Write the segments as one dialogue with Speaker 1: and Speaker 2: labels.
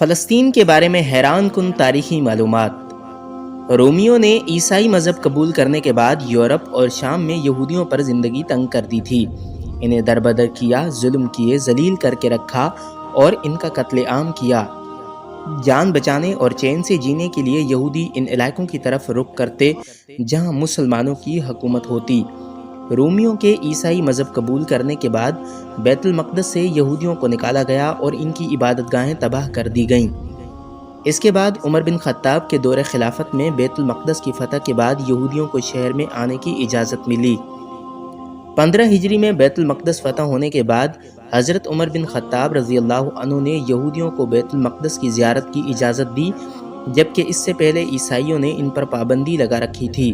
Speaker 1: فلسطین کے بارے میں حیران کن تاریخی معلومات۔ رومیوں نے عیسائی مذہب قبول کرنے کے بعد یورپ اور شام میں یہودیوں پر زندگی تنگ کر دی تھی۔ انہیں دربدر کیا، ظلم کیے، ذلیل کر کے رکھا اور ان کا قتل عام کیا۔ جان بچانے اور چین سے جینے کے لیے یہودی ان علاقوں کی طرف رخ کرتے جہاں مسلمانوں کی حکومت ہوتی۔ رومیوں کے عیسائی مذہب قبول کرنے کے بعد بیت المقدس سے یہودیوں کو نکالا گیا اور ان کی عبادت گاہیں تباہ کر دی گئیں۔ اس کے بعد عمر بن خطاب کے دور خلافت میں بیت المقدس کی فتح کے بعد یہودیوں کو شہر میں آنے کی اجازت ملی۔ 15 ہجری میں بیت المقدس فتح ہونے کے بعد حضرت عمر بن خطاب رضی اللہ عنہ نے یہودیوں کو بیت المقدس کی زیارت کی اجازت دی، جبکہ اس سے پہلے عیسائیوں نے ان پر پابندی لگا رکھی تھی۔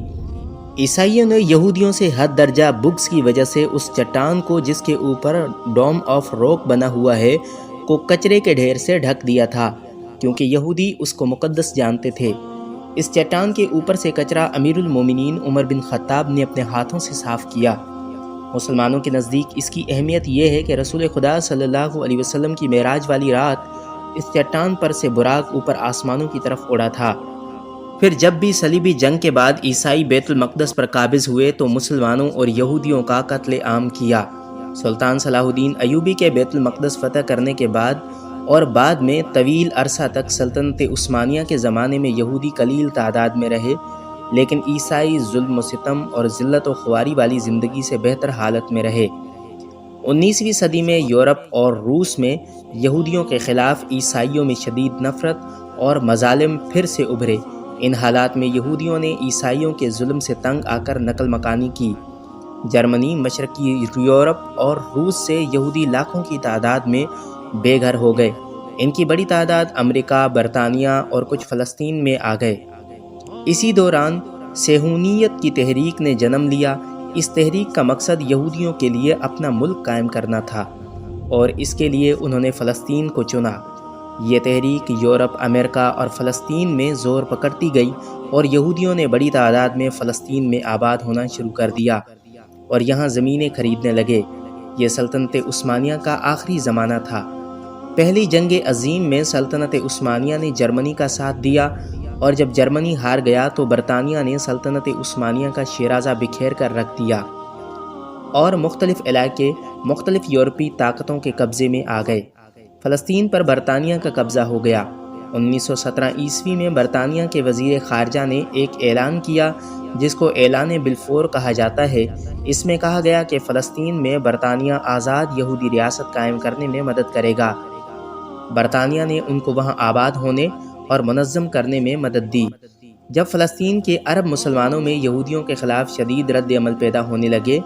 Speaker 1: عیسائیوں نے یہودیوں سے حد درجہ بغض کی وجہ سے اس چٹان کو جس کے اوپر ڈوم آف راک بنا ہوا ہے کو کچرے کے ڈھیر سے ڈھک دیا تھا، کیونکہ یہودی اس کو مقدس جانتے تھے۔ اس چٹان کے اوپر سے کچرا امیر المومنین عمر بن خطاب نے اپنے ہاتھوں سے صاف کیا۔ مسلمانوں کے نزدیک اس کی اہمیت یہ ہے کہ رسول خدا صلی اللہ علیہ وسلم کی معراج والی رات اس چٹان پر سے براق اوپر آسمانوں کی طرف اڑا تھا۔ پھر جب بھی صلیبی جنگ کے بعد عیسائی بیت المقدس پر قابض ہوئے تو مسلمانوں اور یہودیوں کا قتل عام کیا۔ سلطان صلاح الدین ایوبی کے بیت المقدس فتح کرنے کے بعد اور بعد میں طویل عرصہ تک سلطنت عثمانیہ کے زمانے میں یہودی قلیل تعداد میں رہے، لیکن عیسائی ظلم و ستم اور ذلت و خواری والی زندگی سے بہتر حالت میں رہے۔ 19ویں صدی میں یورپ اور روس میں یہودیوں کے خلاف عیسائیوں میں شدید نفرت اور مظالم پھر سے ابھرے۔ ان حالات میں یہودیوں نے عیسائیوں کے ظلم سے تنگ آ کر نقل مکانی کی۔ جرمنی، مشرقی یورپ اور روس سے یہودی لاکھوں کی تعداد میں بے گھر ہو گئے۔ ان کی بڑی تعداد امریکہ، برطانیہ اور کچھ فلسطین میں آ گئے۔ اسی دوران صہیونیت کی تحریک نے جنم لیا۔ اس تحریک کا مقصد یہودیوں کے لیے اپنا ملک قائم کرنا تھا اور اس کے لیے انہوں نے فلسطین کو چنا۔ یہ تحریک یورپ، امریکہ اور فلسطین میں زور پکڑتی گئی اور یہودیوں نے بڑی تعداد میں فلسطین میں آباد ہونا شروع کر دیا اور یہاں زمینیں خریدنے لگے۔ یہ سلطنت عثمانیہ کا آخری زمانہ تھا۔ پہلی جنگ عظیم میں سلطنت عثمانیہ نے جرمنی کا ساتھ دیا اور جب جرمنی ہار گیا تو برطانیہ نے سلطنت عثمانیہ کا شیرازہ بکھیر کر رکھ دیا اور مختلف علاقے مختلف یورپی طاقتوں کے قبضے میں آ گئے۔ فلسطین پر برطانیہ کا قبضہ ہو گیا۔ 1917 عیسوی میں برطانیہ کے وزیر خارجہ نے ایک اعلان کیا جس کو اعلان بلفور کہا جاتا ہے۔ اس میں کہا گیا کہ فلسطین میں برطانیہ آزاد یہودی ریاست قائم کرنے میں مدد کرے گا۔ برطانیہ نے ان کو وہاں آباد ہونے اور منظم کرنے میں مدد دی۔ جب فلسطین کے عرب مسلمانوں میں یہودیوں کے خلاف شدید رد عمل پیدا ہونے لگے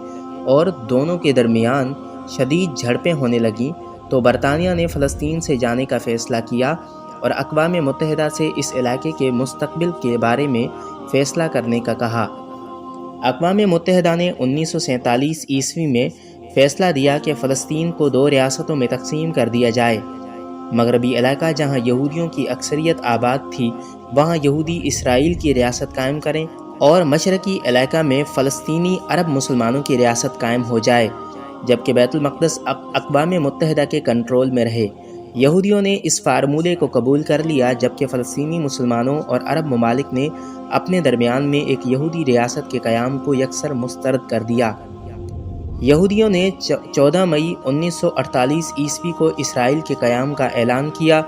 Speaker 1: اور دونوں کے درمیان شدید جھڑپیں ہونے لگیں تو برطانیہ نے فلسطین سے جانے کا فیصلہ کیا اور اقوام متحدہ سے اس علاقے کے مستقبل کے بارے میں فیصلہ کرنے کا کہا۔ اقوام متحدہ نے 1947 عیسوی میں فیصلہ دیا کہ فلسطین کو 2 ریاستوں میں تقسیم کر دیا جائے۔ مغربی علاقہ جہاں یہودیوں کی اکثریت آباد تھی وہاں یہودی اسرائیل کی ریاست قائم کریں اور مشرقی علاقہ میں فلسطینی عرب مسلمانوں کی ریاست قائم ہو جائے، جبکہ بیت المقدس اقوام متحدہ کے کنٹرول میں رہے۔ یہودیوں نے اس فارمولے کو قبول کر لیا، جبکہ فلسطینی مسلمانوں اور عرب ممالک نے اپنے درمیان میں ایک یہودی ریاست کے قیام کو یکسر مسترد کر دیا۔ یہودیوں نے 14 مئی 1948 عیسوی کو اسرائیل کے قیام کا اعلان کیا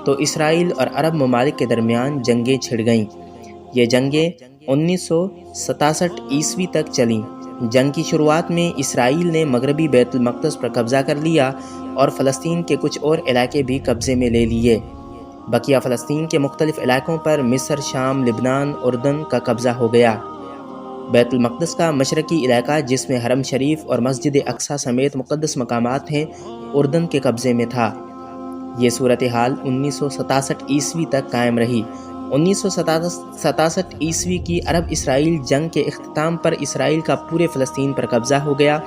Speaker 1: تو اسرائیل اور عرب ممالک کے درمیان جنگیں چھڑ گئیں۔ یہ جنگیں 1967 عیسوی تک چلیں۔ جنگ کی شروعات میں اسرائیل نے مغربی بیت المقدس پر قبضہ کر لیا اور فلسطین کے کچھ اور علاقے بھی قبضے میں لے لیے۔ بقیہ فلسطین کے مختلف علاقوں پر مصر، شام، لبنان، اردن کا قبضہ ہو گیا۔ بیت المقدس کا مشرقی علاقہ جس میں حرم شریف اور مسجد اقصیٰ سمیت مقدس مقامات ہیں اردن کے قبضے میں تھا۔ یہ صورتحال 1967 عیسوی تک قائم رہی۔ 1967 عیسوی کی عرب اسرائیل جنگ کے اختتام پر اسرائیل کا پورے فلسطین پر قبضہ ہو گیا۔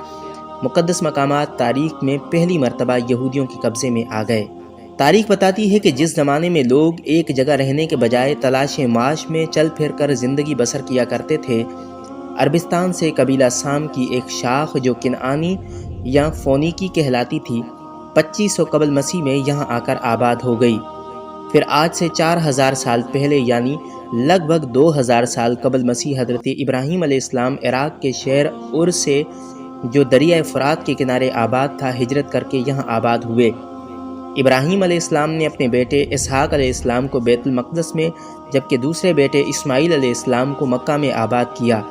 Speaker 1: مقدس مقامات تاریخ میں پہلی مرتبہ یہودیوں کے قبضے میں آ گئے۔ تاریخ بتاتی ہے کہ جس زمانے میں لوگ ایک جگہ رہنے کے بجائے تلاش معاش میں چل پھر کر زندگی بسر کیا کرتے تھے، عربستان سے قبیلہ سام کی ایک شاخ جو کنعانی یا فونیکی کہلاتی تھی 2500 قبل مسیح میں یہاں آ کر آباد ہو گئی۔ پھر آج سے 4000 سال پہلے یعنی لگ بھگ 2000 سال قبل مسیح حضرت ابراہیم علیہ السلام عراق کے شہر ار سے جو دریائے فرات کے کنارے آباد تھا ہجرت کر کے یہاں آباد ہوئے۔ ابراہیم علیہ السلام نے اپنے بیٹے اسحاق علیہ السلام کو بیت المقدس میں جبکہ دوسرے بیٹے اسماعیل علیہ السلام کو مکہ میں آباد کیا۔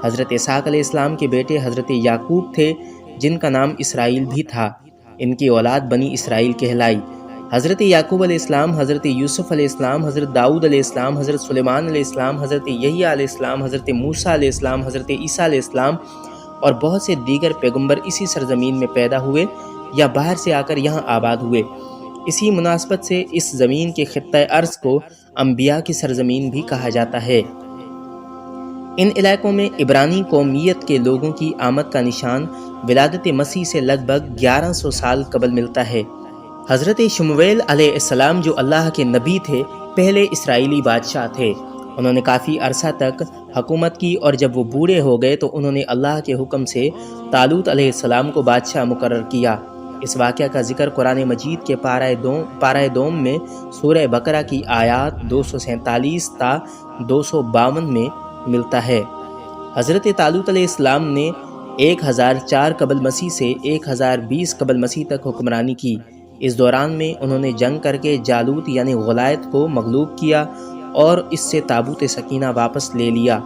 Speaker 1: حضرت اسحاق علیہ السلام کے بیٹے حضرت یعقوب تھے جن کا نام اسرائیل بھی تھا۔ ان کی اولاد بنی اسرائیل کہلائی۔ حضرت یعقوب علیہ السلام، حضرت یوسف علیہ السلام، حضرت داؤد علیہ السلام، حضرت سلیمان علیہ السلام، حضرت یحییٰ علیہ السلام، حضرت موسیٰ علیہ السلام، حضرت عیسیٰ علیہ السلام اور بہت سے دیگر پیغمبر اسی سرزمین میں پیدا ہوئے یا باہر سے آ کر یہاں آباد ہوئے۔ اسی مناسبت سے اس زمین کے خطہ ارض کو انبیاء کی سرزمین بھی کہا جاتا ہے۔ ان علاقوں میں عبرانی قومیت کے لوگوں کی آمد کا نشان ولادت مسیح سے لگ بھگ 1100 سال قبل ملتا ہے۔ حضرت شمویل علیہ السلام جو اللہ کے نبی تھے پہلے اسرائیلی بادشاہ تھے۔ انہوں نے کافی عرصہ تک حکومت کی اور جب وہ بوڑھے ہو گئے تو انہوں نے اللہ کے حکم سے طالوت علیہ السلام کو بادشاہ مقرر کیا۔ اس واقعہ کا ذکر قرآن مجید کے پارہ دوم میں سورہ بقرہ کی آیات 247 تا 252 میں ملتا ہے۔ حضرت طالوت علیہ السلام نے 1004 قبل مسیح سے 1020 قبل مسیح تک حکمرانی کی۔ اس دوران میں انہوں نے جنگ کر کے جالوت یعنی غلائت کو مغلوب کیا اور اس سے تابوت سکینہ واپس لے لیا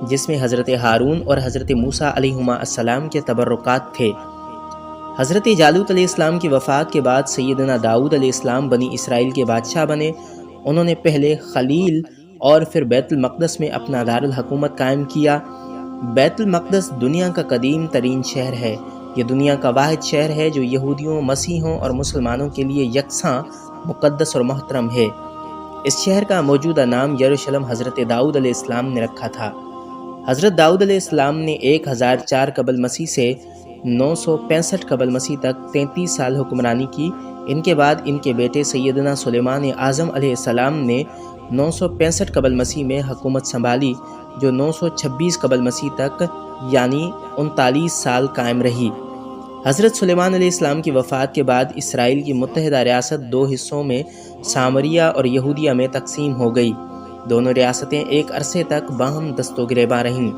Speaker 1: جس میں حضرت ہارون اور حضرت موسیٰ علیہما السلام کے تبرکات تھے۔ حضرت جالوت علیہ السلام کی وفات کے بعد سیدنا داؤد علیہ السلام بنی اسرائیل کے بادشاہ بنے۔ انہوں نے پہلے خلیل اور پھر بیت المقدس میں اپنا دارالحکومت قائم کیا۔ بیت المقدس دنیا کا قدیم ترین شہر ہے۔ یہ دنیا کا واحد شہر ہے جو یہودیوں، مسیحیوں اور مسلمانوں کے لیے یکساں مقدس اور محترم ہے۔ اس شہر کا موجودہ نام یروشلم حضرت داؤد علیہ السلام نے رکھا تھا۔ حضرت داؤد علیہ السلام نے 1004 قبل مسیح سے 965 قبل مسیح تک 33 سال حکمرانی کی۔ ان کے بعد ان کے بیٹے سیدنا سلیمان اعظم علیہ السلام نے 965 قبل مسیح میں حکومت سنبھالی جو 926 قبل مسیح تک یعنی 39 سال قائم رہی۔ حضرت سلیمان علیہ السلام کی وفات کے بعد اسرائیل کی متحدہ ریاست 2 حصوں میں سامریہ اور یہودیہ میں تقسیم ہو گئی۔ دونوں ریاستیں ایک عرصے تک باہم دست و گریباں رہیں۔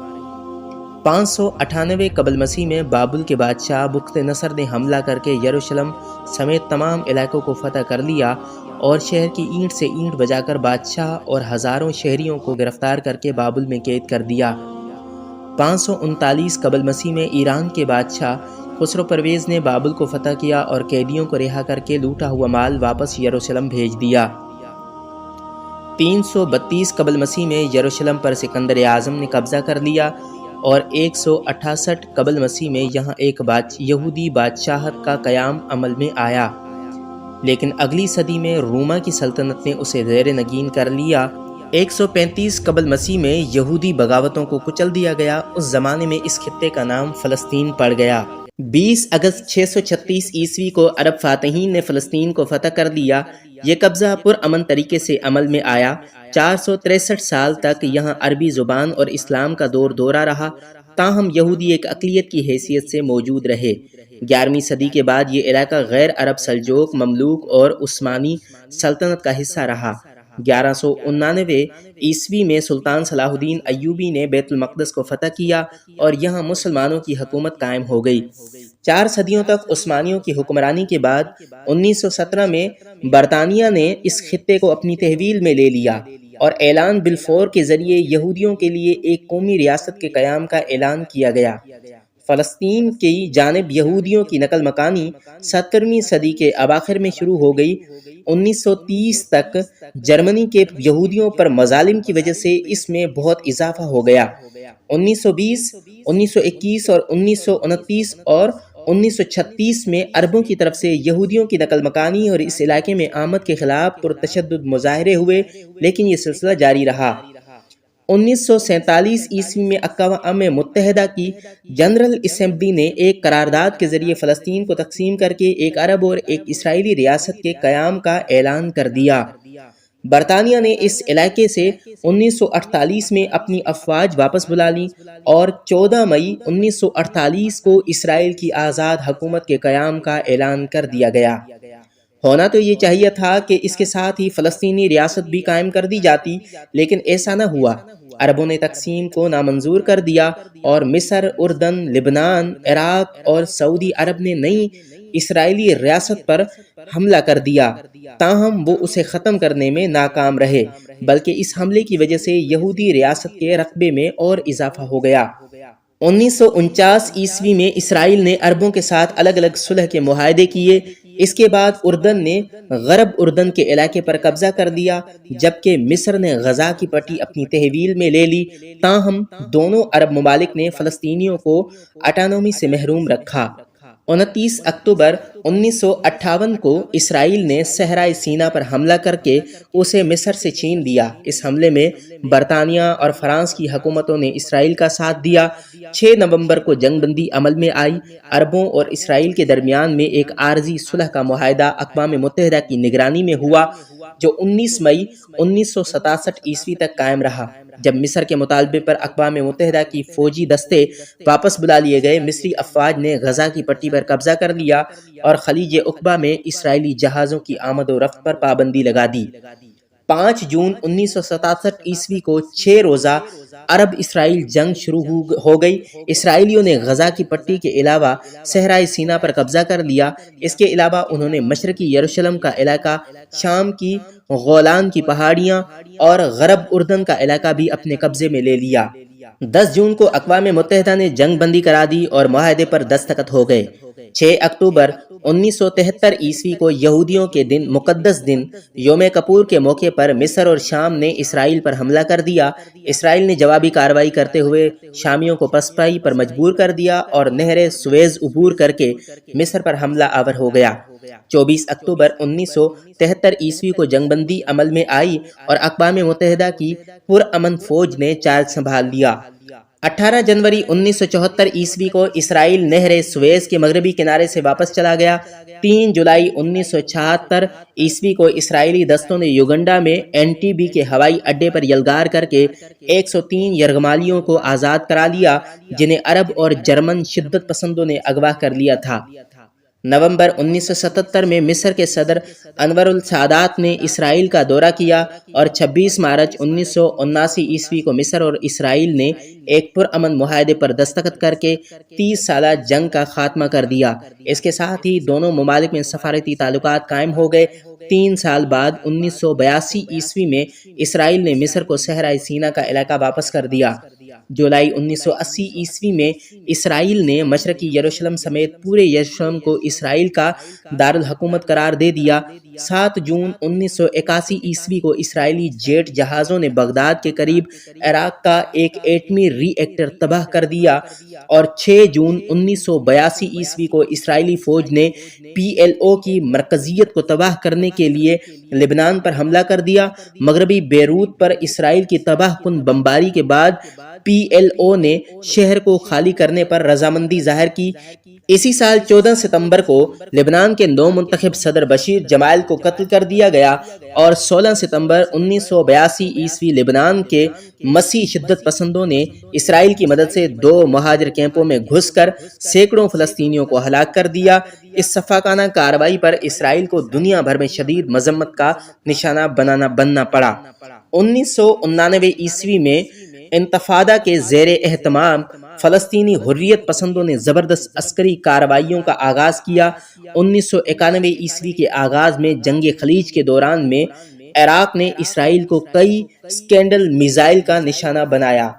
Speaker 1: 598 قبل مسیح میں بابل کے بادشاہ بخت نصر نے حملہ کر کے یروشلم سمیت تمام علاقوں کو فتح کر لیا اور شہر کی اینٹ سے اینٹ بجا کر بادشاہ اور ہزاروں شہریوں کو گرفتار کر کے بابل میں قید کر دیا۔ 539 قبل مسیح میں ایران کے بادشاہ خسرو پرویز نے بابل کو فتح کیا اور قیدیوں کو رہا کر کے لوٹا ہوا مال واپس یروشلم بھیج دیا۔ 332 قبل مسیح میں یروشلم پر سکندر اعظم نے قبضہ کر لیا اور 168 قبل مسیح میں یہاں ایک یہودی بادشاہت کا قیام عمل میں آیا، لیکن اگلی صدی میں روما کی سلطنت نے اسے زیر نگین کر لیا۔ 135 قبل مسیح میں یہودی بغاوتوں کو کچل دیا گیا۔ اس زمانے میں اس خطے کا نام فلسطین پڑ گیا۔ 20 اگست 636 عیسوی کو عرب فاتحین نے فلسطین کو فتح کر دیا۔ یہ قبضہ پرامن طریقے سے عمل میں آیا۔ 463 سال تک یہاں عربی زبان اور اسلام کا دورہ رہا، تاہم یہودی ایک اقلیت کی حیثیت سے موجود رہے۔ 11ویں صدی کے بعد یہ علاقہ غیر عرب سلجوق، مملوک اور عثمانی سلطنت کا حصہ رہا۔ 1199 عیسوی میں سلطان صلاح الدین ایوبی نے بیت المقدس کو فتح کیا اور یہاں مسلمانوں کی حکومت قائم ہو گئی۔ 4 صدیوں تک عثمانیوں کی حکمرانی کے بعد 1917 میں برطانیہ نے اس خطے کو اپنی تحویل میں لے لیا اور اعلان بلفور کے ذریعے یہودیوں کے لیے ایک قومی ریاست کے قیام کا اعلان کیا گیا۔ فلسطین کی جانب یہودیوں کی نقل مکانی 17ویں صدی کے اواخر میں شروع ہو گئی۔ 1930 تک جرمنی کے یہودیوں پر مظالم کی وجہ سے اس میں بہت اضافہ ہو گیا۔ 1920، 1921 اور 1929 اور 1936 میں عربوں کی طرف سے یہودیوں کی نقل مکانی اور اس علاقے میں آمد کے خلاف پرتشدد مظاہرے ہوئے، لیکن یہ سلسلہ جاری رہا۔ 1947 عیسوی میں اقوام متحدہ کی جنرل اسمبلی نے ایک قرارداد کے ذریعے فلسطین کو تقسیم کر کے ایک عرب اور ایک اسرائیلی ریاست کے قیام کا اعلان کر دیا۔ برطانیہ نے اس علاقے سے 1948 میں اپنی افواج واپس بلا لی اور 14 مئی 1948 کو اسرائیل کی آزاد حکومت کے قیام کا اعلان کر دیا گیا۔ ہونا تو یہ چاہیے تھا کہ اس کے ساتھ ہی فلسطینی ریاست بھی قائم کر دی جاتی، لیکن ایسا نہ ہوا۔ عربوں نے تقسیم کو نامنظور کر دیا اور مصر، اردن، لبنان، عراق اور سعودی عرب نے نئی اسرائیلی ریاست پر حملہ کر دیا، تاہم وہ اسے ختم کرنے میں ناکام رہے، بلکہ اس حملے کی وجہ سے یہودی ریاست کے رقبے میں اور اضافہ ہو گیا۔ 1949 میں اسرائیل نے عربوں کے ساتھ الگ الگ صلح کے معاہدے کیے۔ اس کے بعد اردن نے غرب اردن کے علاقے پر قبضہ کر لیا، جبکہ مصر نے غزہ کی پٹی اپنی تحویل میں لے لی، تاہم دونوں عرب ممالک نے فلسطینیوں کو اٹانومی سے محروم رکھا۔ 29 اکتوبر 1958 کو اسرائیل نے صحرائے سینا پر حملہ کر کے اسے مصر سے چھین لیا۔ اس حملے میں برطانیہ اور فرانس کی حکومتوں نے اسرائیل کا ساتھ دیا۔ 6 نومبر کو جنگ بندی عمل میں آئی۔ عربوں اور اسرائیل کے درمیان میں ایک عارضی صلح کا معاہدہ اقوام متحدہ کی نگرانی میں ہوا، جو 19 مئی 1967 تک قائم رہا۔ جب مصر کے مطالبے پر اقوام متحدہ کی فوجی دستے واپس بلا لیے گئے، مصری افواج نے غزہ کی پٹی پر قبضہ کر لیا اور خلیج عقبہ میں اسرائیلی جہازوں کی آمد و رفت پر پابندی لگا دی۔ 5 جون 1967 کو 6 روزہ عرب اسرائیل جنگ شروع ہو گئی۔ اسرائیلیوں نے غزہ کی پٹی کے علاوہ صحرائے سینا پر قبضہ کر لیا۔ اس کے علاوہ انہوں نے مشرقی یروشلم کا علاقہ، شام کی گولان کی پہاڑیاں اور غرب اردن کا علاقہ بھی اپنے قبضے میں لے لیا۔ 10 جون کو اقوام متحدہ نے جنگ بندی کرا دی اور معاہدے پر دستخط ہو گئے۔ 6 اکتوبر 1973 کو یہودیوں کے دن، مقدس دن یوم کپور کے موقع پر مصر اور شام نے اسرائیل پر حملہ کر دیا۔ اسرائیل نے جوابی کارروائی کرتے ہوئے شامیوں کو پسپائی پر مجبور کر دیا اور نہر سویز عبور کر کے مصر پر حملہ آور ہو گیا۔ 24 اکتوبر 1973 کو جنگ بندی عمل میں آئی اور اقوام متحدہ کی پرامن فوج نے چارج سنبھال لیا۔ 18 جنوری 1974 کو اسرائیل نہر سویز کے مغربی کنارے سے واپس چلا گیا۔ 3 جولائی 1976 کو اسرائیلی دستوں نے یوگنڈا میں NTB کے ہوائی اڈے پر یلغار کر کے 103 یرغمالیوں کو آزاد کرا لیا، جنہیں عرب اور جرمن شدت پسندوں نے اغوا کر لیا تھا۔ نومبر 1977 میں مصر کے صدر انور السادات نے اسرائیل کا دورہ کیا اور 26 مارچ 1979 کو مصر اور اسرائیل نے ایک پرامن معاہدے پر دستخط کر کے 30 سالہ جنگ کا خاتمہ کر دیا۔ اس کے ساتھ ہی دونوں ممالک میں سفارتی تعلقات قائم ہو گئے۔ 3 سال بعد 1982 میں اسرائیل نے مصر کو صحرائے سینا کا علاقہ واپس کر دیا۔ جولائی 1980 میں اسرائیل نے مشرقی یروشلم سمیت پورے یروشلم کو اسرائیل کا دارالحکومت قرار دے دیا۔ 7 جون 1981 کو اسرائیلی جیٹ جہازوں نے بغداد کے قریب عراق کا ایک ایٹمی ری ایکٹر تباہ کر دیا اور 6 جون 1982 کو اسرائیلی فوج نے PLO کی مرکزیت کو تباہ کرنے کے لیے لبنان پر حملہ کر دیا۔ مغربی بیروت پر اسرائیل کی تباہ کن بمباری کے بعد PLO نے شہر کو خالی کرنے پر رضامندی ظاہر کی۔ اسی سال 14 ستمبر کو لبنان کے نو منتخب صدر بشیر جمال کو قتل کر دیا گیا اور 16 ستمبر 1982 لبنان کے مسیح شدت پسندوں نے اسرائیل کی مدد سے 2 مہاجر کیمپوں میں گھس کر سینکڑوں فلسطینیوں کو ہلاک کر دیا۔ اس سفاکانہ کارروائی پر اسرائیل کو دنیا بھر میں شدید مذمت کا نشانہ بننا پڑا۔ 1989 میں انتفاضہ کے زیر اہتمام فلسطینی حریت پسندوں نے زبردست عسکری کارروائیوں کا آغاز کیا۔ 1991 کے آغاز میں جنگ خلیج کے دوران میں عراق نے اسرائیل کو کئی سکینڈل میزائل کا نشانہ بنایا۔